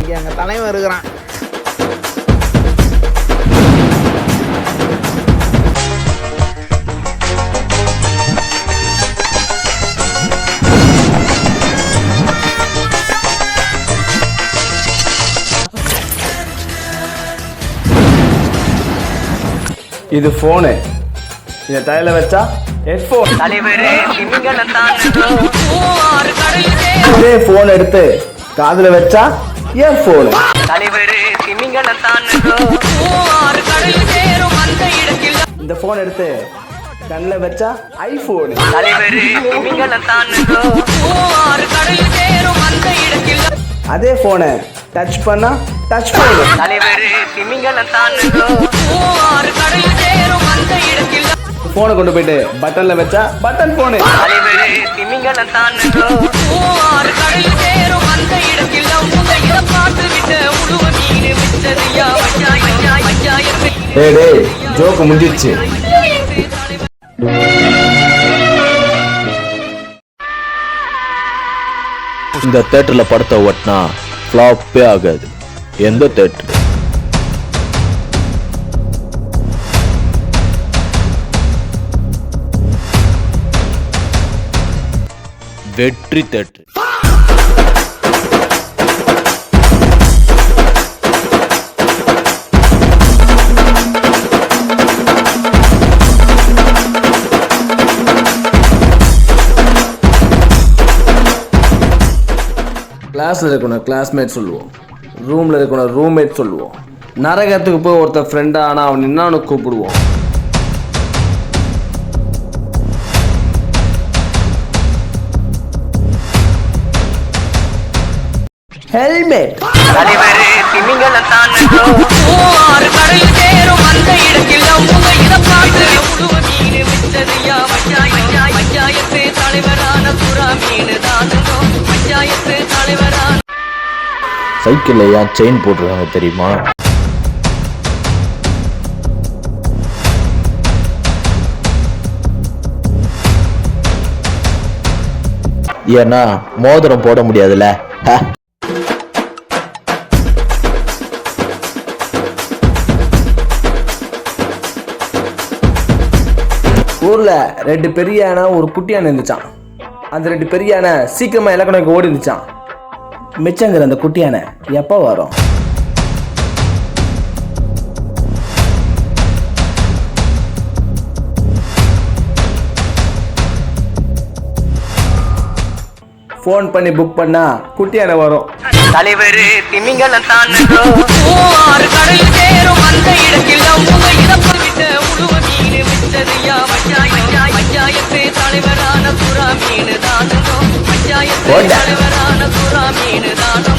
இங்கே எங்கள் தலைவன் இருக்கிறான். இது ஃபோனு, இதை தலையில் வச்சா ஹெட்ஃபோன். இதே ஃபோன் எடுத்து காதில் வச்சா இயர்ஃபோனு. இந்த ஃபோன் எடுத்து கண்ணில் வச்சா ஐஃபோனு. அதே ஃபோனை டச் பண்ணா டச் ஃபோனு. ஃபோனை கொண்டு போயிட்டு பட்டன்ல வச்சா பட்டன் ஃபோனு. டேய் ஜோக்கு முடிஞ்சிச்சு. இந்த தியேட்டர்ல படத்தை ஓட்டினா ஃப்ளாப்பே ஆகாது. எந்த தியேட்டர்? வெற்றி தியேட்டர். கிளாஸில் இருக்கணும் கிளாஸ்மேட் சொல்லுவோம், ரூமில் இருக்கணும் ரூம்மேட் சொல்லுவோம், நரகத்துக்கு போய் ஒருத்தர் ஃப்ரெண்டா ஆனால் அவன் என்னான்னு கூப்பிடுவோம். ஹெல்மெட். சைக்கிள்ல ஏன் செயின் போட்டிருக்காங்க தெரியுமா? ஏன்னா மோதிரம் போட முடியாதுல்ல. ஊர்ல 2 பெரிய யானை ஒரு குட்டி யானை இருந்துச்சான். அந்த 2 பெரிய யானை சீக்கிரமா இலக்கணக்கு ஓடி இருந்துச்சான். மிச்சங்கிற அந்த குட்டி யானை எப்போ வரும்? ஃபோன் பண்ணி புக் பண்ணா குட்டி யானை வரும். தலைவர் திமிங்கலம் தானோ ஆறு கடல் சேரும் அந்த இடத்தில் மீன் விட்டதையா பஞ்சாயத்து தலைவரான புறா மீன் தானோ பஞ்சாயத்து தலைவரான புறா மீன் தானோ